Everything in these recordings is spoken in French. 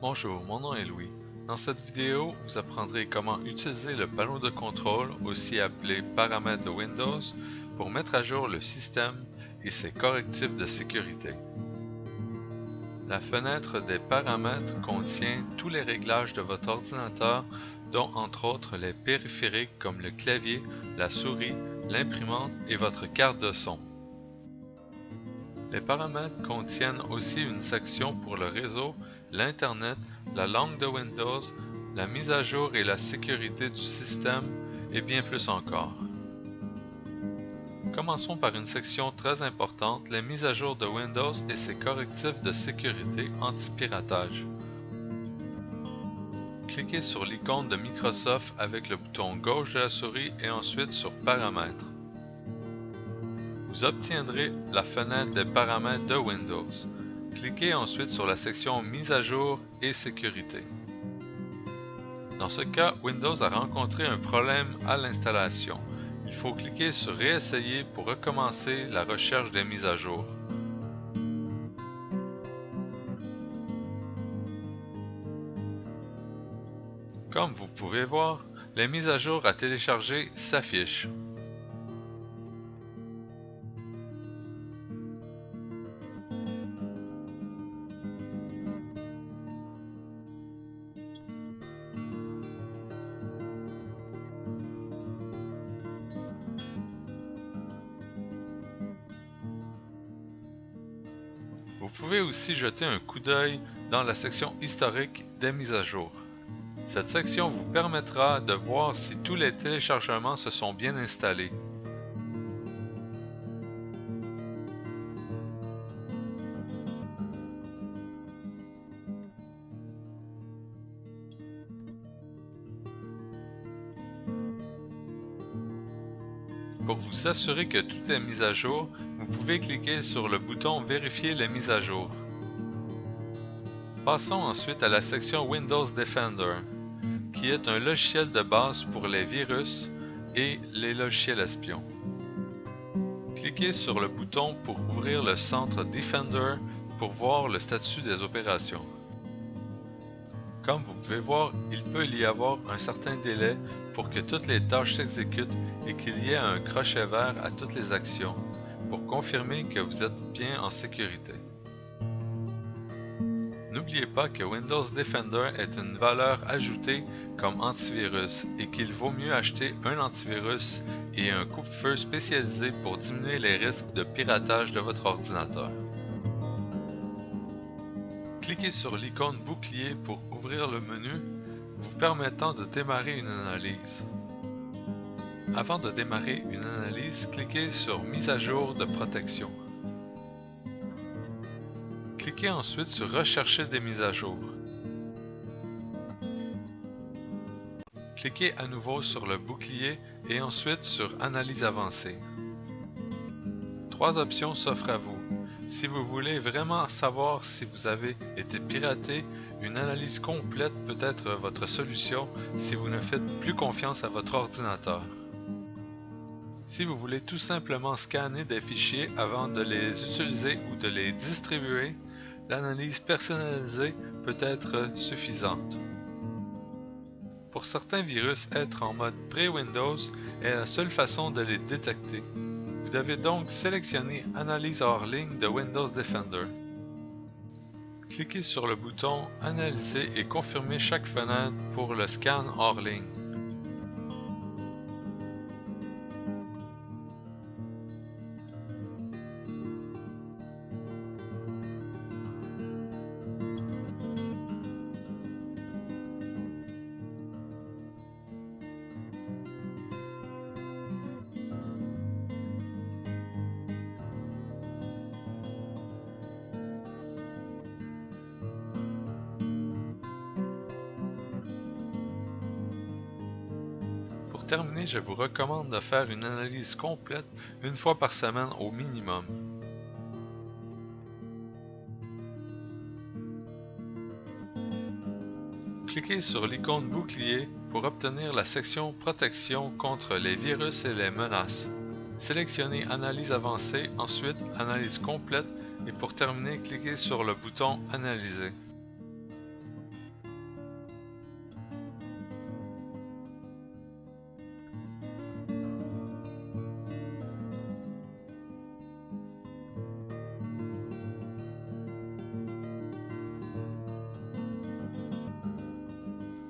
Bonjour, mon nom est Louis. Dans cette vidéo, vous apprendrez comment utiliser le panneau de contrôle, aussi appelé paramètres de Windows, pour mettre à jour le système et ses correctifs de sécurité. La fenêtre des paramètres contient tous les réglages de votre ordinateur, dont entre autres les périphériques comme le clavier, la souris, l'imprimante et votre carte de son. Les paramètres contiennent aussi une section pour le réseau, l'Internet, la langue de Windows, la mise à jour et la sécurité du système, et bien plus encore. Commençons par une section très importante, les mises à jour de Windows et ses correctifs de sécurité anti-piratage. Cliquez sur l'icône de Microsoft avec le bouton gauche de la souris et ensuite sur Paramètres. Vous obtiendrez la fenêtre des paramètres de Windows. Cliquez ensuite sur la section Mise à jour et sécurité. Dans ce cas, Windows a rencontré un problème à l'installation. Il faut cliquer sur Réessayer pour recommencer la recherche des mises à jour. Comme vous pouvez voir, les mises à jour à télécharger s'affichent. Vous pouvez aussi jeter un coup d'œil dans la section historique des mises à jour. Cette section vous permettra de voir si tous les téléchargements se sont bien installés. Pour vous assurer que tout est mis à jour, vous pouvez cliquer sur le bouton Vérifier les mises à jour. Passons ensuite à la section Windows Defender, qui est un logiciel de base pour les virus et les logiciels espions. Cliquez sur le bouton pour ouvrir le centre Defender pour voir le statut des opérations. Comme vous pouvez voir, il peut y avoir un certain délai pour que toutes les tâches s'exécutent et qu'il y ait un crochet vert à toutes les actions pour confirmer que vous êtes bien en sécurité. N'oubliez pas que Windows Defender est une valeur ajoutée comme antivirus et qu'il vaut mieux acheter un antivirus et un coupe-feu spécialisé pour diminuer les risques de piratage de votre ordinateur. Cliquez sur l'icône bouclier pour ouvrir le menu, vous permettant de démarrer une analyse. Avant de démarrer une analyse, cliquez sur Mise à jour de protection. Cliquez ensuite sur Rechercher des mises à jour. Cliquez à nouveau sur le bouclier et ensuite sur Analyse avancée. Trois options s'offrent à vous. Si vous voulez vraiment savoir si vous avez été piraté, une analyse complète peut être votre solution si vous ne faites plus confiance à votre ordinateur. Si vous voulez tout simplement scanner des fichiers avant de les utiliser ou de les distribuer, l'analyse personnalisée peut être suffisante. Pour certains virus, être en mode pré-Windows est la seule façon de les détecter. Vous devez donc sélectionner Analyse hors ligne de Windows Defender. Cliquez sur le bouton Analyser et confirmez chaque fenêtre pour le scan hors ligne. Pour terminer, je vous recommande de faire une analyse complète une fois par semaine au minimum. Cliquez sur l'icône bouclier pour obtenir la section Protection contre les virus et les menaces. Sélectionnez Analyse avancée, ensuite Analyse complète et pour terminer, cliquez sur le bouton Analyser.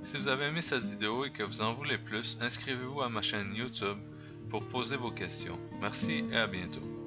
Si vous avez aimé cette vidéo et que vous en voulez plus, inscrivez-vous à ma chaîne YouTube pour poser vos questions. Merci et à bientôt.